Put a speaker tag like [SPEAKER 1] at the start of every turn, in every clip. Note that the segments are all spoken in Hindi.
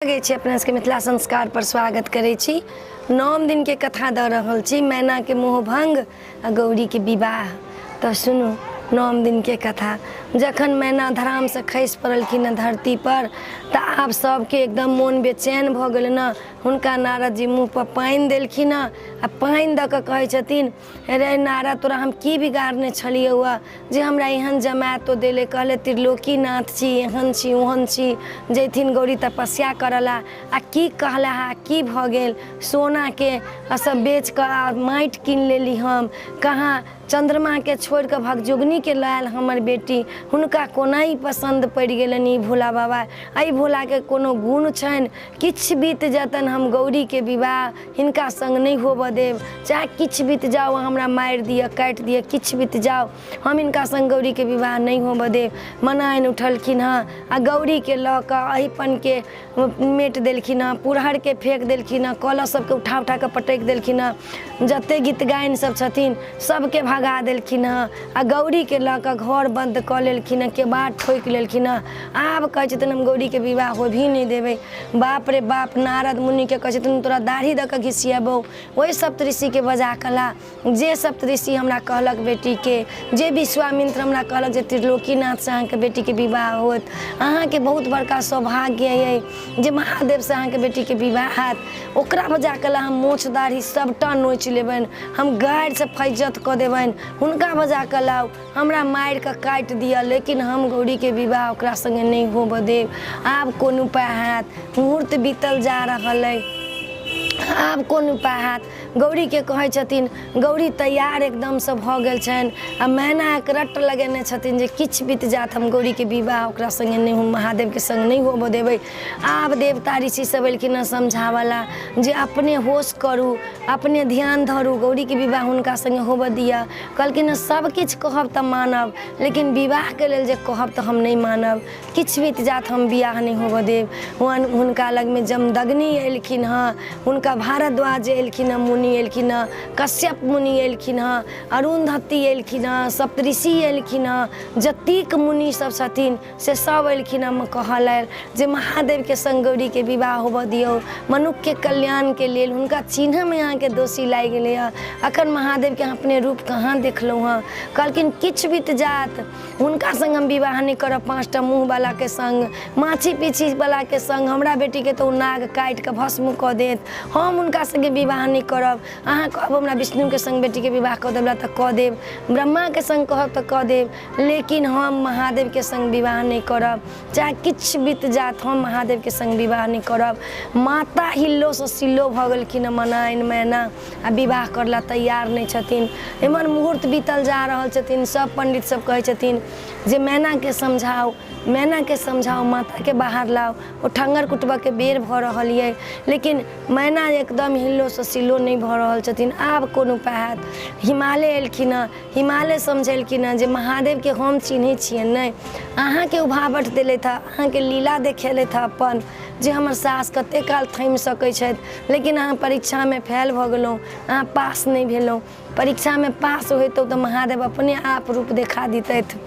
[SPEAKER 1] लगे छी अपना सबके मिथिला संस्कार पर स्वागत करे छी। 9 दिन के कथा द रहल छी, मैना के मोहभंग आ गौरी के विवाह। तो सुनू 9 दिन के कथा। जखन मैना धराम से खसि पड़लखिन धरती पर तो आब सबके एकदम मोन बेचैन भ गेल न। हुनका नारद जी मुँह पर पानि देलखिन आ पानि द के कहै छथिन, रे नारद तोरा हम की बिगाड़ने छलिए हुआ जे हमरा एहन जमात तो देले। कहले त्रिलोकी नाथ छी, एहन छी ओहन छी, जैथिन गौरी तपस्या करला आ की कहला हा की भ गेल। सोना के सब बेच के माटि कीन लेली हम, कहाँ चंद्रमा के छोड़ के भगजुगनी के लायल हमर बेटी, हुनका कोना ही पसंद पड़ गेलनि ई भोला बाबा। आई भोला के कोनो गुण छनि, किछ बीत जतन हम गौरी के विवाह हिनका संग नहीं होब देव। चाहे किछ बीत जाओ, हमरा मारि दिया काटि दिया, किछ बीत जाओ, हम हिनका संग गौरी के विवाह नहीं होब देव। मनाइन उठलखिन हाँ आ गौरी के ल के अहिपन के मेट देलखिन हाँ, पुरहर के फेंक देलखिन हाँ, कलश सबके उठा उठा के पटक देलखिन हाँ, जते गीत गायन सब छथिन सबके भगा देलखिन हाँ आ गौरी के ल के घर बंद क लेलखिन हाँ, के बाद ठोक लेलखिन हाँ। आब कहै छथिन हम गौरी के विवाह हो भी नहीं देवे। बाप रे बाप, नारद मुनि के कहै छथिन तोरा दाढ़ी द के घिसियाबो। वही सप्तऋषि के बजा कला, जे सप्तऋषि हमरा कहलक बेटी के, जे विश्वामित्र हमरा कहलक जे त्रिलोकीनाथ से अहाँ के बेटी के विवाह होत। अहाँ के बहुत बड़का सौभाग्य है जे महादेव से अहाँ के बेटी के विवाह हैत। ओकरा बजा कला हम मोछ दाढ़ी सबटा नोच लेबन, हम गाड़ि से फैजत क देबन। हुनका बजा के लाउ, हमरा मारि के काटि दिया, लेकिन हम गौरी के विवाह ओकरा संगे नहीं होब देव। आब कोन उपाय हैत, मुहूर्त बीतल जा रहल है, आब कोन उपाय हैत। गौरी के कहै छथिन, गौरी तैयार एकदम से भ गेल छनि आ मैना एक रट लगेने छथिन जे किछ बीत जात हम गौरी के विवाह ओकरा संगे नहीं, हम महादेव के संग नहीं होब देबै। आब देवता ऋषि सब एलखिन समझावला जे अपने होश करू, अपने ध्यान धरू, गौरी के विवाह हुनका संगे होब दिया। कहलखिन सब किछ कहब त मानब, लेकिन विवाह के लेल जे कहब त हम नहीं मानब, किछ बीत जात हम विवाह नहीं होब देव। हुनका लग में जमदग्नि एलखिन हाँ, हुनका भारद्वाज एलखिन, मुनि एलखिन, कश्यप मुनि एलखिन, अरुंधति एलखिन, सप्तऋषि एलखिन, जतेक मुनि सब छथिन से सब एलखिन कहल जे महादेव के संग गौरी के विवाह होब दियो, मनुष्य के कल्याण के लेल। हुनका चिन्ह में यहाँ के दोषी लागि गेलै है, अखन महादेव के अपने रूप कहाँ देखलहुँ हाँ। कहलखिन किछ बीत जात, हुनका संग हम विवाह नहीं करब। 5टा मुँह वाला के संग, माछी पीछी वाला के संग, हमरा बेटी के तो नाग काटि के भस्म क देत, हम हुनका संगे विवाह नहीं करब। अहाँ कहब हमरा विष्णु के संग बेटी के विवाह क देबला त क देब, ब्रह्मा के संग कहब त क देब, लेकिन हम महादेव के संग विवाह नहीं करब। चाहे किछ बीत जात, हम महादेव के संग विवाह नहीं करब। माता हिल्लो से सिल्लो भ गेलखिन मनाइन मैना आ विवाह करला तैयार नहीं छथिन। एमहर मुहूर्त बीतल जा रहल छथिन, सब पंडित सब कहै छथिन जे मैना के समझाओ, मैना के समझाओ, माता के बाहर लाओ, ओ ठंगर कुटबा के बेर भ रहल है, लेकिन मैना एकदम हिल्लो से सिल्लो नहीं भ रहल छथिन। आब कोन उपाय हैत। हिमालय एलखिन, हिमालय समझेलखिन जे महादेव के हम चिन्है छियै नहीं, अहाँ के उभावट देले था, अहाँ के लीला देखेले था अपन जे हमर सास कते काल थमि सकै छथि, लेकिन अहाँ परीक्षा में फेल भ गेलहुँ, अहाँ पास नहीं भेलहुँ। परीक्षा में पास होइतौ तो महादेव अपने आप रूप देखा दितथि।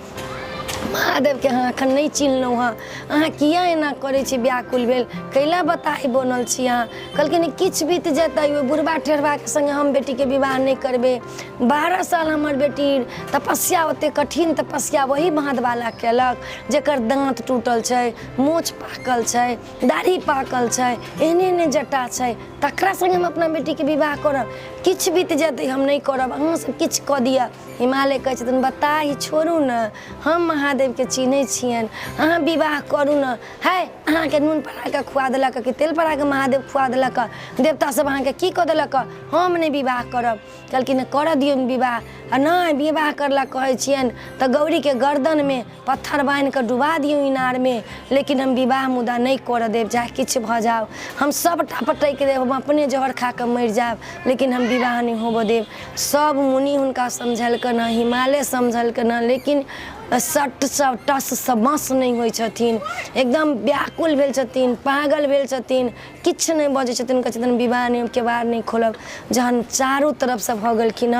[SPEAKER 1] महादेव के अहाँ एखन नहीं चिन्हलहुँ हाँ, अहाँ किया एना करै छी, व्याकुल भेल, कैला बताही बनल छी अहाँ। कहलखिन किछ बीत जेतै, ओहि बुढ़बा ठेरबा के संगे हम बेटी के विवाह नहीं करबे। 12 साल हमर बेटी तपस्या, ओते कठिन तपस्या वही बाँध वाला केलक जेकर दाँत टूटल छै, मोछ पाकल छै, दाढ़ी पाकल छै, एहने एहने जटा छै, तकरा संगे हम अपना बेटी के विवाह करब। किछ बीत जेतै हम नहीं करब, अहाँ सब किछ क दिया। हिमालय कहै छथिन बताही छोड़ू न, हम महादेव के चिन्है छियनि, अहाँ विवाह करू न। है अहाँ के नून पड़ा के खुआ देलक कि तेल पड़ा के महादेव खुआ देलक, देवता सब अहाँ के की क देलक, हम नहीं विवाह करब। कहलखिन कर दियौ विवाह। आ नहीं विवाह करला कहै छियनि त गौरी के गर्दन में पत्थर बांध के डुबा दियौ इनार में, लेकिन हम विवाह मुदा नहीं कर देव, चाहे किछ भ जाओ, हम सबटा पटक देव, हम अपने जहर खा के मर जाब, लेकिन हम विवाह नहीं होब देव। सब मुनि हुनका समझलकन, हिमालय समझलकन, लेकिन सट सब टस समस नहीं होइ छथिन, एकदम व्याकुल भेल छथिन, पागल भेल छथिन, किछ नहीं बजै छथिन। कहै छथिन विवाह नहीं, केवाड़ नहीं खोलब। जहन चारू तरफ से भ गेलखिन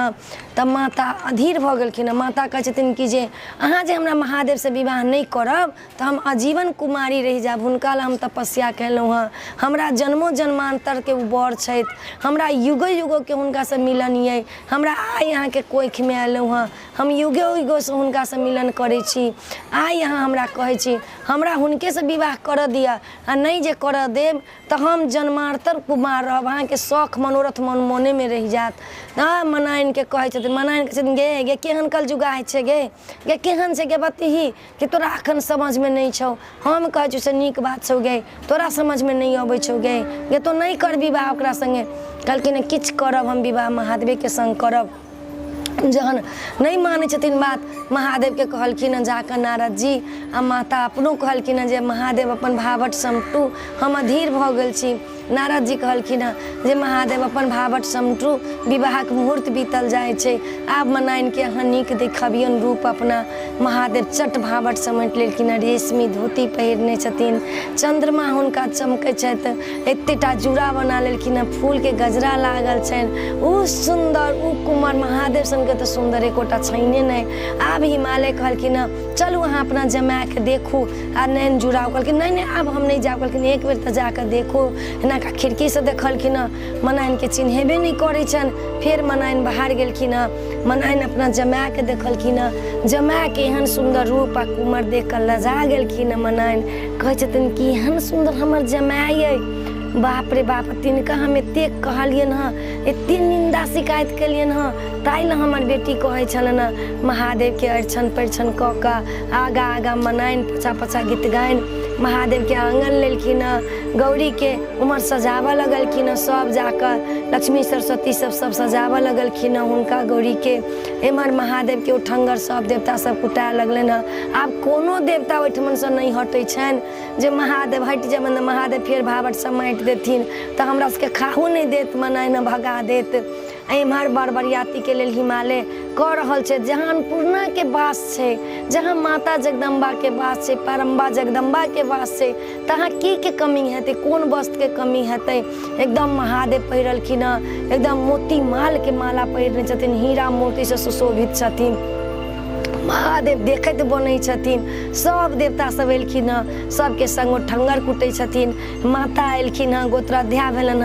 [SPEAKER 1] तब माता अधीर भऽ गेलखिन। माता कहै छथिन कि जे अहाँ जे हमरा महादेव से विवाह नहीं करब तऽ हम आजीवन कुमारी रहि जायब। हुनका लेल हम तपस्या केलहुँ हँ, हमरा जन्मो जन्मांतर के उ बर छथि, हमरा युगो युगो के हुनका से मिलन ये, हमरा आइ अहाँ के कोखि में एलहुँ हँ, हम युगो युगो से हुनका से मिलन करै छी। आइ अहाँ हमरा कहै छी हमरा हुनके से विवाह कर दिया, आ नहीं जे कर देब तऽ हम जन्मांतर कुमार रहब, अहाँ के शौख मनोरथ मने में रहि जात। मनाइन के कहै छथिन, मनाइन कहै छथिन गे गे केहन कल जुगाय छै गे, गे केहन छै गे बतिही कि तोरा अखन समझ में नहीं छौ। हम कहै छी से नीक बात छौ गे, तोरा समझ में नहीं अबै छौ गे, गे तो नहीं कर विवाह ओकरा संगे। कहलखिन किछ करब हम विवाह महादेव के संग करब। जहन नहीं मानै छथिन बात, महादेव के कहलखिन जाकर नारद जी आ माता अपनो कहलखिन जे महादेव अपन भावट समटू, हम अधीर भऽ गेल छी। नारद जी कहलखिन जे महादेव अपन भावट समटू, विवाहक मुहूर्त बीतल जाए छै, आब मनाइन के अहाँ नीक देखबियन रूप अपना। महादेव चट भावट समेट लेलखिन, रेशमी धोती पहिरने छथिन, चंद्रमा हुनका चमकै छथि, एतेटा जूड़ा बना लेलखिन, फूल के गजरा लागल छनि, उ सुंदर उ कुमार महादेव सन के तो सुंदर एकोटा छैने नहीं। आब हिमालय कहलखिन चलू अहाँ अपना जमाए के देखू आ नैन जुड़ाओ। कहलखिन नहीं नहीं आब हम नहीं जाब। कहलखिन एक बेर तऽ जाकर देखू। एना का खिड़की से देखलखिन, मनाइन के चिन्हेबे नहीं करै छन। फिर मनाइन बाहर गेलखिन, मनाइन अपना जमाए के देखलखिन, जमाए के एहन सुंदर रूप आ कुमार देख कर लजा गेलखिन। मनाइन कहै छथिन कि एहन सुंदर हमर जमाए ये, बाप रे बाप, तिनका हम एते कहलियन हँ, एते निंदा शिकायत केलियन हँ, ताहि ला हमर बेटी कहै छलन महादेव के अरिछन परिछन कऽ कऽ आगा आगा मनाइन पछा पछा गीत गाइन महादेव के आंगन लेलखिन, गौरी के उमर सजावऽ लगलखिन, सब जाकर लक्ष्मी सरस्वती सब सजावऽ लगलखिन हुनका गौरी के। एम्हर महादेव के उठंगर सब देवता सब कुटाए लगलन हँ। आब कोनो देवता ओहिठमन से नहीं हटै छनि, जे महादेव हटि जेबनि तऽ महादेव फेर भावट समेट देथिन तऽ हमरा सबके खाहू नहीं देत, मनाइन भगा देत। एम्हर बरबरियाती के लेल हिमालय कह रहल छै, जहाँ अन्नपूर्णा के वास छै, जहाँ माता जगदम्बा के वास छै, परम्बा जगदम्बा के वास छै, तहाँ की कमी हेतै, कोन वस्त्र के कमी हेतै। एकदम महादेव पहिरलखिन, एकदम मोती माल के माला पहिरने छथिन, हीरा मोती से सुशोभित छथिन। महादेव देखैत बनै छथिन, सब देवता सब एलखिन, सबके संग ठंगर कुटै छथिन। माता एलखिन, गोत्राध्याय भेलन,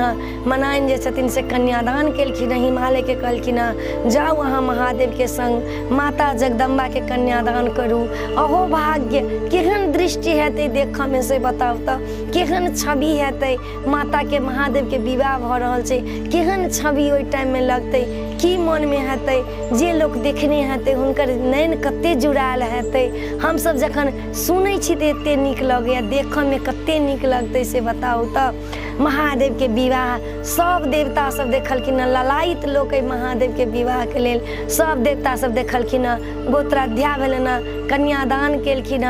[SPEAKER 1] मनाइन जे छथिन से कन्यादान केलखिन। हिमालय के कहलखिन जाउ अहाँ महादेव के संग माता जगदम्बा के कन्यादान करू। अहो भाग्य, केहन दृष्टि हेतै देखऽ में से बताउ तऽ, केहन छवि हेतै, माता के महादेव के विवाह भऽ रहल छै, केहन छवि ओहि टाइम में लगतै, की मन में हेतै, जे लोक देखने हेतै हुनकर नैन कते जुड़ायल हेतै। हम सब जखन सुनै छी तऽ एते नीक लगैया, देखऽ में कते नीक लगतै से बताउ तऽ। महादेव के विवाह सब देवता सब देखलखिन, ललायित लोक महादेव के विवाह के लेल सब देवता सब देखलखिन, गोत्राध्याय भेलन, कन्यादान केलखिन।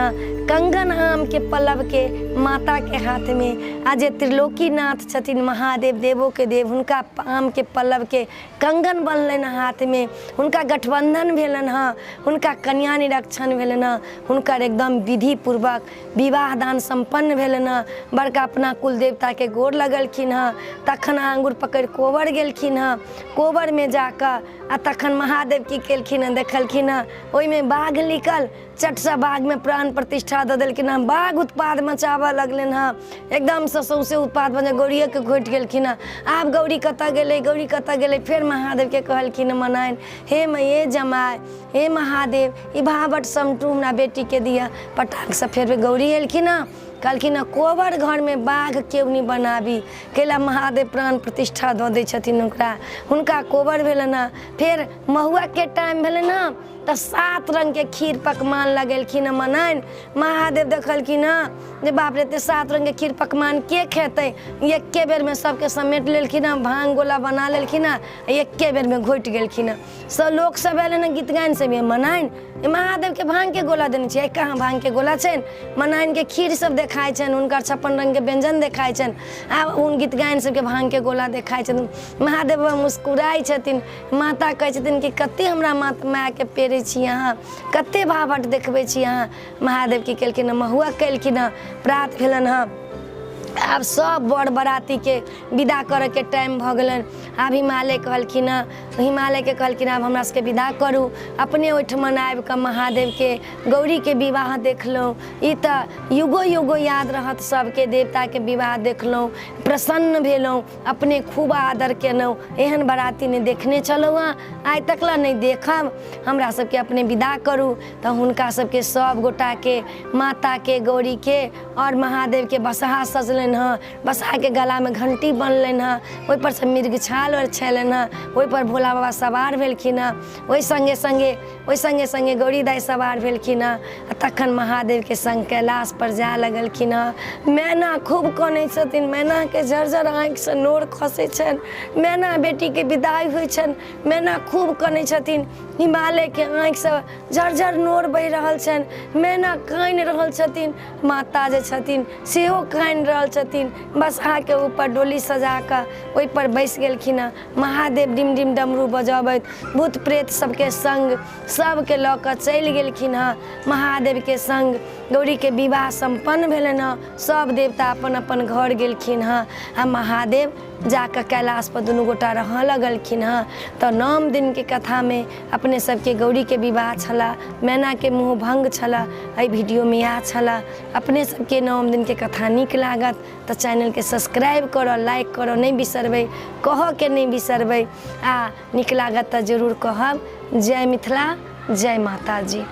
[SPEAKER 1] कंगन आम के पल्लव के माता के हाथ में, आ जे त्रिलोकीनाथ छथिन महादेव देवो के देव, हुनका आम के पल्लव के कंगन बनलन हाथ में, हुनका गठबंधन भेलन हँ, हुनका कन्या निरक्षण भेलन हँ, हुनकर एकदम विधि पूर्वक विवाह दान संपन्न भेलन हँ। बड़का अपना कुल देवता के गोर लगलखिन हँ, तखन आंगुर पकड़ कोबर गेलखिन हँ। कोबर में जाकर आ तखन महादेव की केलखिन, देखलखिन ओहिमे बाघ निकल, चट सा बाघ में प्राण प्रतिष्ठा दऽ देलखिन हँ। बाघ उत्पाद मचाबऽ लगलन हँ, एकदम से सौंसे उत्पाद बने, गौरिये के घोटि गेलखिन हँ। आब गौरी कतऽ गेलै, गौरी कतऽ गेलै, फेर महादेव के कहलखिन मनाइन, हे मैये जमाय, हे महादेव ई भावट समटू हमरा बेटी के दिया। पटाक से फेर गौरी एलखिन हँ, कहलखिन कोबर घर में बाघ क्यों नहीं बनाबी, कैला महादेव प्राण प्रतिष्ठा दऽ दै छथिन ओकरा, हुनका कोबर भेलन हँ। फेर महुआ के टाइम भेलन हँ तऽ 7 रंग के खीर पकवान लगेलखिन मनाइन। महादेव देखलखिन जे बाप रे, 7 रंग के खीर पकवान के खेतै, एके बेर में सबके समेट लेलखिन, भांग गोला बना लेलखिन, एके बेर में घोटि गेलखिन। सब लोक सब एलन गीत गायन से मनाइन महादेव के भांग के गोला देने छियै, कहाँ भांग के गोला छनि, मनाइन के खीर सब देखाइ छनि, हुनकर 56 रंग के व्यंजन देखाइ छनि, आब उन गीत गायन सबके भांग के गोला देखाइ छथिन। महादेव मुस्कुराइ छथिन, माता कहै छथिन कि कते हमरा माय के पेरे छी अहाँ, कते भावट देखबै छी अहाँ। महादेव की केलखिन, महुआ केलखिन, प्रात भेलन हँ। आब सब बड़ बराती के विदा करे के टाइम भ गेलन। आब हिमालय कहलखिन हिमालय के कहलखिन आब हमरा सबके विदा करू। अपने ओहिठमन आबि कऽ महादेव के गौरी के विवाह देखलहुँ। ई तऽ युगो युगो याद रहत सबके, देवता के विवाह देखलहुँ, प्रसन्न भेलहुँ, अपने खूब आदर केलहुँ। एहन बराती नहि देखने छलहुँ हँ, आइ तकला नहि देखब। हमरा सबके अपने विदा करू। तऽ हुनका सबके सब गोटा के, माता के, गौरी के और महादेव के बसहा सजलनि हँ। बसहा के गला में घंटी बनलनि हँ, ओहि पर से मृग छाल और छलनि हँ, ओहि पर भोला बाबा सवार भेलखिन हँ। ओहि संगे संगे गौरी दाई सवार भेलखिन हँ। तखन महादेव के संग कैलाश पर जाय लगलखिन हँ। मैना खूब कनै छथिन, मैना के झरझर आँखि से नोर खसै छनि। मैना बेटी के विदाई होइ छनि, मैना खूब कनै छथिन। हिमालय के आँखि से झरझर नोर बहि रहल छनि। मैना कानि रहल छथिन, माता जे छथिन सेहो कानि रहल छथिन। बसहा के ऊपर डोली सजा कऽ ओहि पर बैस गेलखिन हँ। महादेव डिम डिम डमरू बजाबैत भूत प्रेत सबके संग सबके लऽ कऽ चलि गेलखिन हँ। महादेव के संग गौरी के विवाह संपन्न भेलनि हँ। सब देवता अपन अपन घर गेलखिन हँ। आ महादेव जाकऽ कैलाश पर दुनू गोटा रहऽ लगलखिन हँ। तऽ 9 दिन के कथा में अपने सबके गौरी के विवाह छला, मैना के मुँह भंग छला। एहि वीडियो में इएह छला। अपने सबके 9 दिन के कथा नीक लागत तऽ चैनल के सब्सक्राइब करऽ, लाइक करऽ नहीं बिसरबै, कहऽ के नहीं बिसरबै। आ नीक लागत तऽ जरूर कहब। जय मिथिला, जय माता जी।